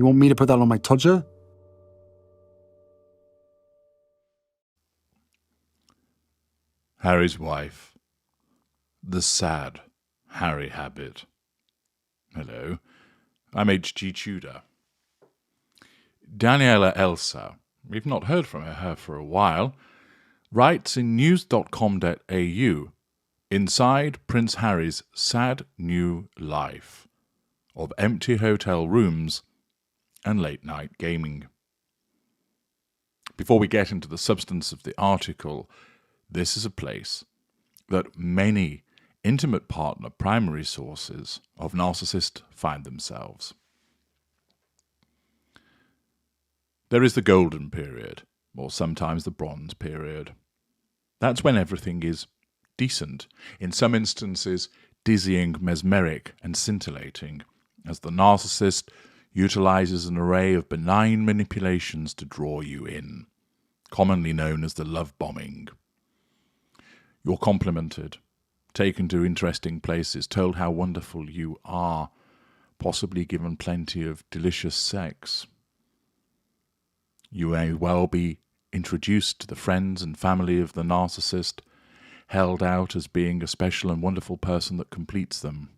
You want me to put that on my todger? Harry's wife. The sad Harry habit. Hello, I'm H.G. Tudor. Daniela Elsa, we've not heard from her for a while, writes in news.com.au inside Prince Harry's sad new life of empty hotel rooms and late-night gaming. Before we get into the substance of the article, this is a place that many intimate partner primary sources of narcissists find themselves. There is the golden period, or sometimes the bronze period. That's when everything is decent, in some instances dizzying, mesmeric and scintillating, as the narcissist utilizes an array of benign manipulations to draw you in, commonly known as the love bombing. You're complimented, taken to interesting places, told how wonderful you are, possibly given plenty of delicious sex. You may well be introduced to the friends and family of the narcissist, held out as being a special and wonderful person that completes them.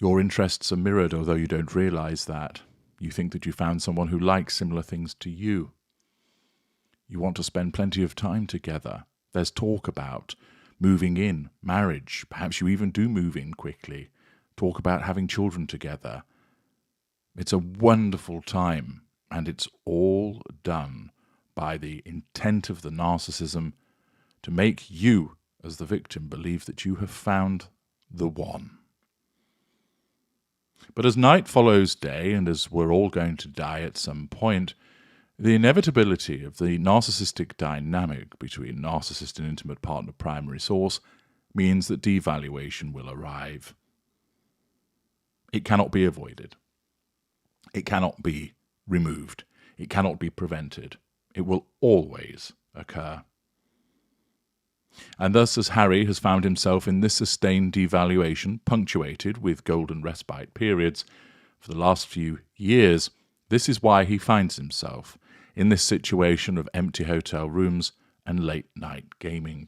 Your interests are mirrored, although you don't realize that. You think that you found someone who likes similar things to you. You want to spend plenty of time together. There's talk about moving in, marriage. Perhaps you even do move in quickly. Talk about having children together. It's a wonderful time, and it's all done by the intent of the narcissism to make you, as the victim, believe that you have found the one. But as night follows day, and as we're all going to die at some point, the inevitability of the narcissistic dynamic between narcissist and intimate partner primary source means that devaluation will arrive. It cannot be avoided. It cannot be removed. It cannot be prevented. It will always occur. And thus, as Harry has found himself in this sustained devaluation, punctuated with golden respite periods for the last few years, this is why he finds himself in this situation of empty hotel rooms and late-night gaming.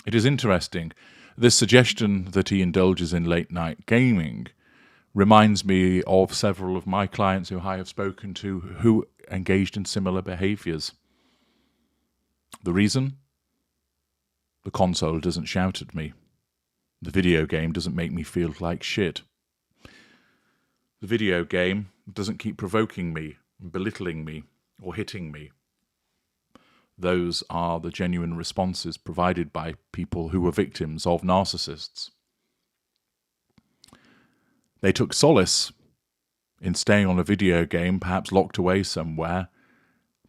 It is interesting, this suggestion that he indulges in late-night gaming reminds me of several of my clients who I have spoken to who engaged in similar behaviours. The reason? The console doesn't shout at me. The video game doesn't make me feel like shit. The video game doesn't keep provoking me, belittling me, or hitting me. Those are the genuine responses provided by people who were victims of narcissists. They took solace in staying on a video game, perhaps locked away somewhere,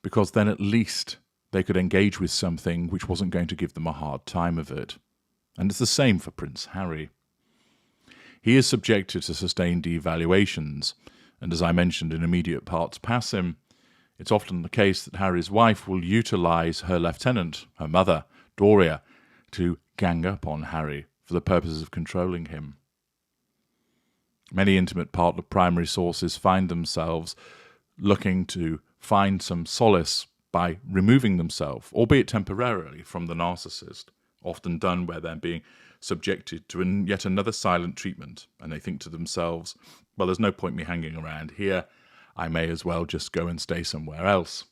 because then at least they could engage with something which wasn't going to give them a hard time of it. And it's the same for Prince Harry. He is subjected to sustained devaluations, and as I mentioned in immediate parts past him, it's often the case that Harry's wife will utilise her lieutenant, her mother, Doria, to gang up on Harry for the purposes of controlling him. Many intimate partner primary sources find themselves looking to find some solace by removing themselves, albeit temporarily, from the narcissist, often done where they're being subjected to yet another silent treatment, and they think to themselves, well, there's no point me hanging around here, I may as well just go and stay somewhere else.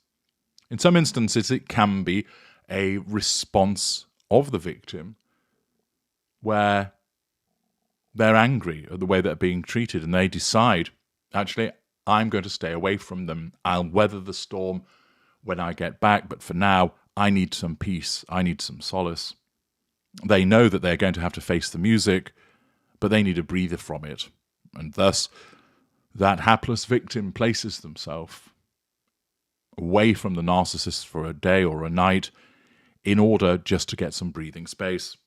In some instances, it can be a response of the victim where they're angry at the way they're being treated, and they decide, actually, I'm going to stay away from them. I'll weather the storm when I get back, but for now, I need some peace. I need some solace. They know that they're going to have to face the music, but they need a breather from it. And thus, that hapless victim places themselves away from the narcissist for a day or a night in order just to get some breathing space.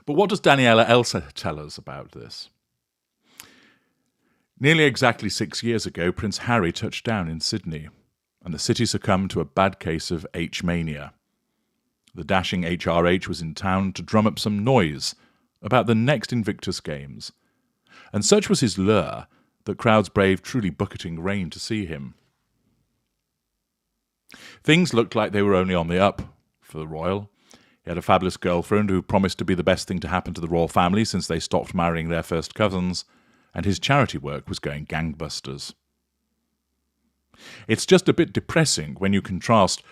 But what does Daniela Elsa tell us about this? Nearly exactly 6 years ago, Prince Harry touched down in Sydney, and the city succumbed to a bad case of H-mania. The dashing HRH was in town to drum up some noise about the next Invictus Games, and such was his lure that crowds braved truly bucketing rain to see him. Things looked like they were only on the up for the royal. He had a fabulous girlfriend who promised to be the best thing to happen to the royal family since they stopped marrying their first cousins, and his charity work was going gangbusters. It's just a bit depressing when you contrast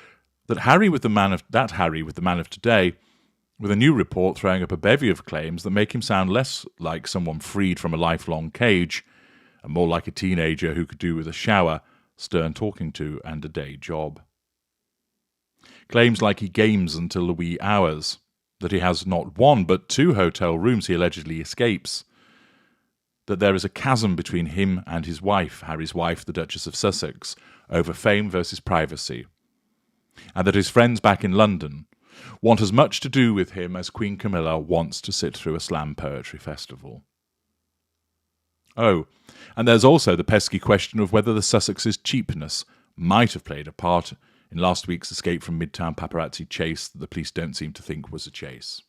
that Harry with the man of today, with a new report throwing up a bevy of claims that make him sound less like someone freed from a lifelong cage, and more like a teenager who could do with a shower, stern talking to, and a day job. Claims like he games until the wee hours, that he has not one but 2 hotel rooms he allegedly escapes, that there is a chasm between him and his wife, Harry's wife, the Duchess of Sussex, over fame versus privacy, and that his friends back in London want as much to do with him as Queen Camilla wants to sit through a slam poetry festival. Oh, and there's also the pesky question of whether the Sussex's cheapness might have played a part in last week's escape from Midtown paparazzi chase that the police don't seem to think was a chase.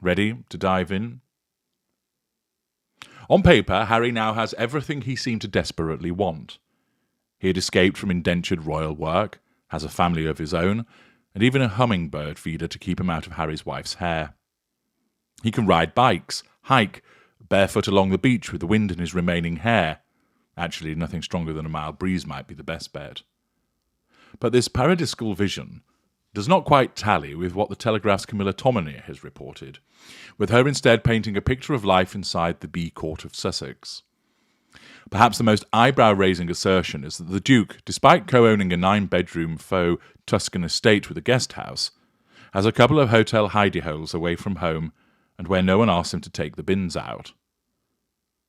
Ready to dive in? On paper, Harry now has everything he seemed to desperately want. He had escaped from indentured royal work, has a family of his own, and even a hummingbird feeder to keep him out of Harry's wife's hair. He can ride bikes, hike, barefoot along the beach with the wind in his remaining hair. Actually, nothing stronger than a mild breeze might be the best bet. But this paradisical vision does not quite tally with what the Telegraph's Camilla Tominey has reported, with her instead painting a picture of life inside the bee court of Sussex. Perhaps the most eyebrow-raising assertion is that the Duke, despite co-owning a 9-bedroom faux Tuscan estate with a guest house, has a couple of hotel hidey-holes away from home and where no one asks him to take the bins out.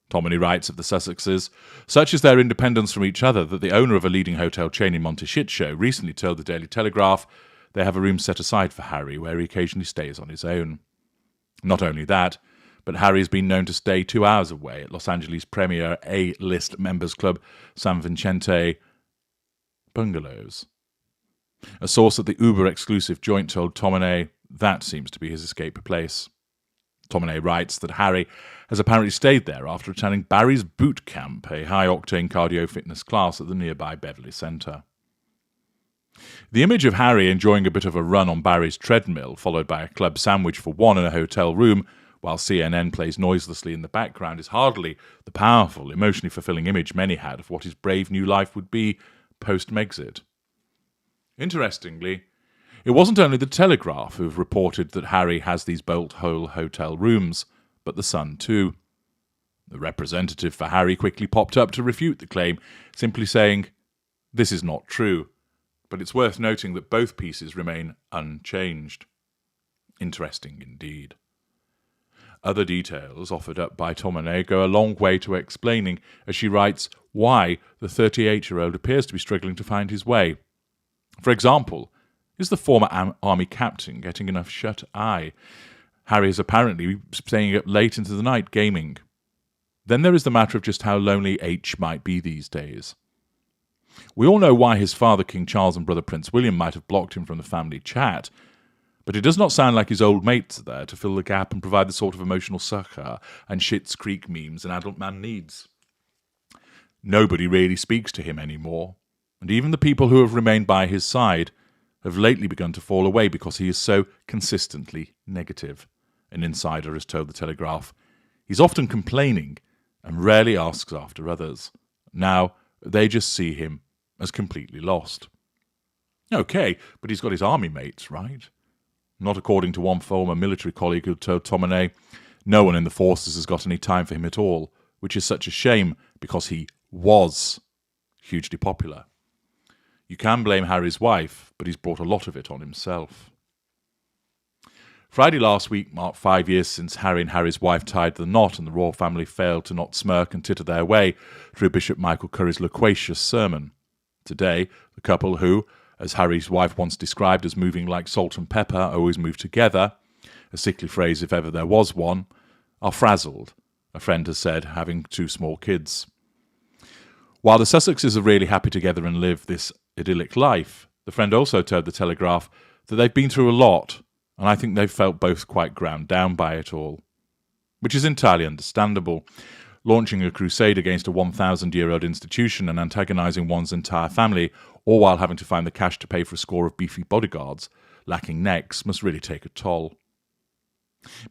Tominey writes of the Sussexes, such is their independence from each other that the owner of a leading hotel chain in Monteshitshow recently told the Daily Telegraph they have a room set aside for Harry where he occasionally stays on his own. Not only that, but Harry has been known to stay 2 hours away at Los Angeles' premier A-list members club San Vicente Bungalows. A source at the Uber-exclusive joint told Tominey that seems to be his escape place. Tominey writes that Harry has apparently stayed there after attending Barry's Boot Camp, a high-octane cardio fitness class at the nearby Beverly Center. The image of Harry enjoying a bit of a run on Barry's treadmill, followed by a club sandwich for one in a hotel room, while CNN plays noiselessly in the background, is hardly the powerful, emotionally fulfilling image many had of what his brave new life would be post-Megxit. Interestingly, it wasn't only the Telegraph who have reported that Harry has these bolt-hole hotel rooms, but the Sun too. The representative for Harry quickly popped up to refute the claim, simply saying, "This is not true," but it's worth noting that both pieces remain unchanged. Interesting indeed. Other details offered up by Tominey go a long way to explaining, as she writes, why the 38-year-old appears to be struggling to find his way. For example, is the former army captain getting enough shut-eye? Harry is apparently staying up late into the night gaming. Then there is the matter of just how lonely H might be these days. We all know why his father, King Charles, and brother Prince William might have blocked him from the family chat, but it does not sound like his old mates are there to fill the gap and provide the sort of emotional succour and Schitt's Creek memes an adult man needs. Nobody really speaks to him anymore, and even the people who have remained by his side have lately begun to fall away because he is so consistently negative. An insider has told the Telegraph. He's often complaining and rarely asks after others. Now, they just see him as completely lost. Okay, but he's got his army mates, right? Not according to one former military colleague who told Tominey, no one in the forces has got any time for him at all, which is such a shame because he was hugely popular. You can blame Harry's wife, but he's brought a lot of it on himself. Friday last week marked 5 years since Harry and Harry's wife tied the knot and the royal family failed to not smirk and titter their way through Bishop Michael Curry's loquacious sermon. Today, the couple who, as Harry's wife once described as moving like salt and pepper, always move together, a sickly phrase if ever there was one, are frazzled, a friend has said, having 2 small kids. While the Sussexes are really happy together and live this idyllic life, the friend also told the Telegraph that they've been through a lot, and I think they've felt both quite ground down by it all. Which is entirely understandable. launching a crusade against a 1,000-year-old institution and antagonizing one's entire family, all while having to find the cash to pay for a score of beefy bodyguards lacking necks, must really take a toll.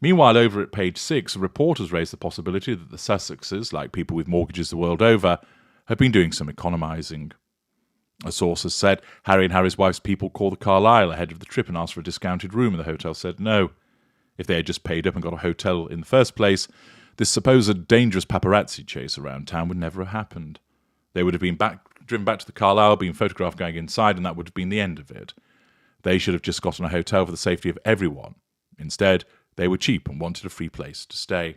Meanwhile, over at page 6, reporters raised the possibility that the Sussexes, like people with mortgages the world over, have been doing some economising. A source has said Harry and Harry's wife's people called the Carlisle ahead of the trip and asked for a discounted room, and the hotel said no. If they had just paid up and got a hotel in the first place, this supposed dangerous paparazzi chase around town would never have happened. They would have been driven back to the Carlisle, been photographed going inside, and that would have been the end of it. They should have just gotten a hotel for the safety of everyone. Instead, they were cheap and wanted a free place to stay.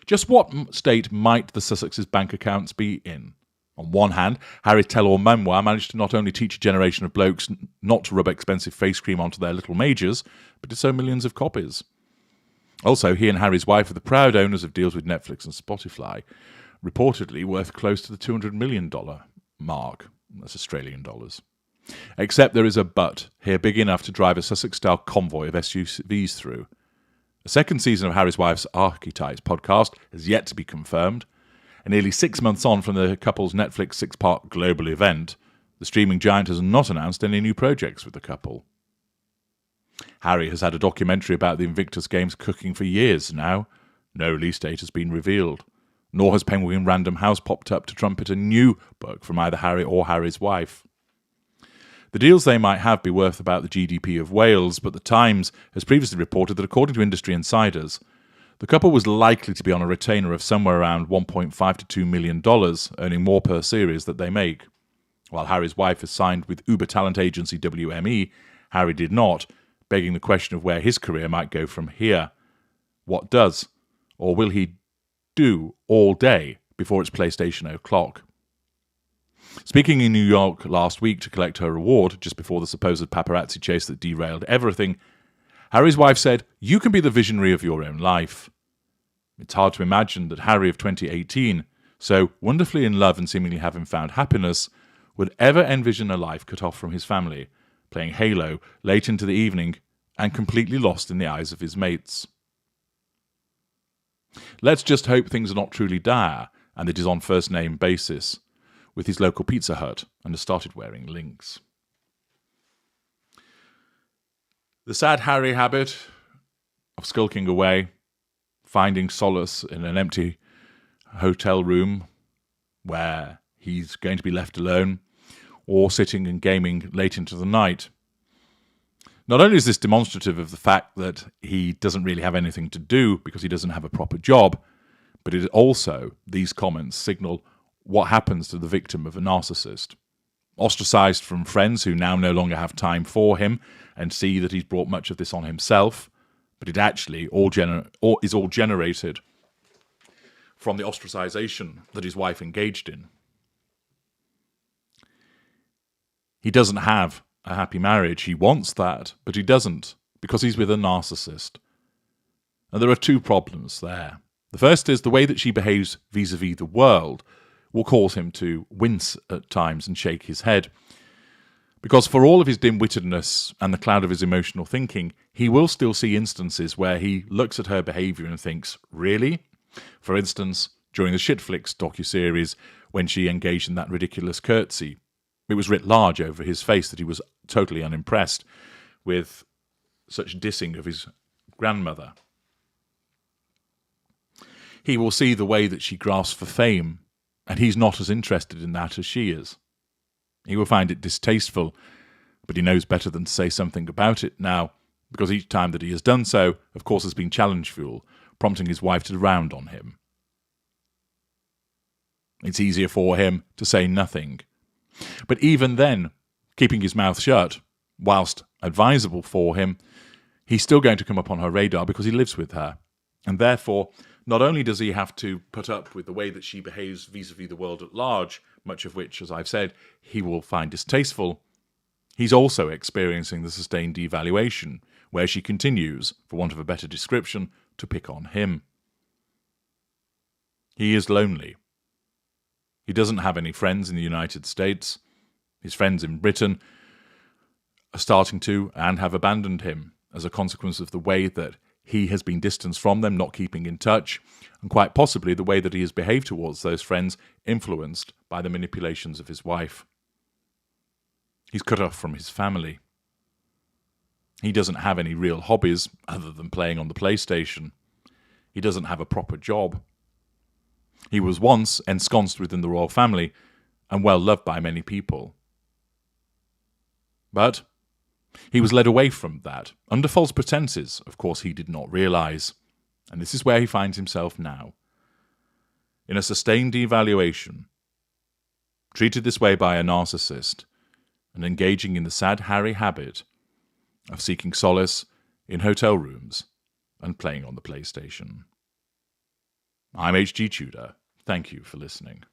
Just what state might the Sussexes' bank accounts be in? On one hand, Harry's tell-all memoir managed to not only teach a generation of blokes not to rub expensive face cream onto their little majors, but to sell millions of copies. Also, he and Harry's wife are the proud owners of deals with Netflix and Spotify, reportedly worth close to the $200 million mark. That's Australian dollars. Except there is a but here big enough to drive a Sussex-style convoy of SUVs through. A second season of Harry's Wife's Archetypes podcast has yet to be confirmed, and nearly 6 months on from the couple's Netflix 6-part global event, the streaming giant has not announced any new projects with the couple. Harry has had a documentary about the Invictus Games cooking for years now. No release date has been revealed, nor has Penguin Random House popped up to trumpet a new book from either Harry or Harry's wife. The deals they might have be worth about the GDP of Wales, but the Times has previously reported that according to industry insiders, the couple was likely to be on a retainer of somewhere around $1.5 to $2 million, earning more per series that they make. While Harry's wife has signed with Uber talent agency WME, Harry did not, begging the question of where his career might go from here. What does, or will he do all day before it's PlayStation o'clock? Speaking in New York last week to collect her reward, just before the supposed paparazzi chase that derailed everything, Harry's wife said, "You can be the visionary of your own life." It's hard to imagine that Harry of 2018, so wonderfully in love and seemingly having found happiness, would ever envision a life cut off from his family, playing Halo late into the evening and completely lost in the eyes of his mates. Let's just hope things are not truly dire and it is on first-name basis with his local Pizza Hut and has started wearing links. The sad Harry habit of skulking away, finding solace in an empty hotel room where he's going to be left alone, or sitting and gaming late into the night. Not only is this demonstrative of the fact that he doesn't really have anything to do because he doesn't have a proper job, but it also, these comments signal what happens to the victim of a narcissist. Ostracized from friends who now no longer have time for him and see that he's brought much of this on himself, but it actually is all generated from the ostracization that his wife engaged in. He doesn't have a happy marriage. He wants that, but he doesn't, because he's with a narcissist. And there are two problems there. The first is the way that she behaves vis-a-vis the world will cause him to wince at times and shake his head. Because for all of his dim-wittedness and the cloud of his emotional thinking, he will still see instances where he looks at her behaviour and thinks, really? For instance, during the Shitflix docuseries, when she engaged in that ridiculous curtsy, it was writ large over his face that he was totally unimpressed with such dissing of his grandmother. He will see the way that she grasps for fame, and he's not as interested in that as she is. He will find it distasteful, but he knows better than to say something about it now, because each time that he has done so, of course, has been challenge fuel, prompting his wife to round on him. It's easier for him to say nothing. But even then, keeping his mouth shut, whilst advisable for him, he's still going to come up on her radar because he lives with her. And therefore, not only does he have to put up with the way that she behaves vis-a-vis the world at large, much of which, as I've said, he will find distasteful, he's also experiencing the sustained devaluation, where she continues, for want of a better description, to pick on him. He is lonely. He doesn't have any friends in the United States. His friends in Britain are starting to and have abandoned him as a consequence of the way that he has been distanced from them, not keeping in touch, and quite possibly the way that he has behaved towards those friends influenced by the manipulations of his wife. He's cut off from his family. He doesn't have any real hobbies other than playing on the PlayStation. He doesn't have a proper job. He was once ensconced within the royal family and well loved by many people. But he was led away from that, under false pretenses, of course he did not realise. And this is where he finds himself now. In a sustained devaluation, treated this way by a narcissist, and engaging in the sad Harry habit of seeking solace in hotel rooms and playing on the PlayStation. I'm H.G. Tudor. Thank you for listening.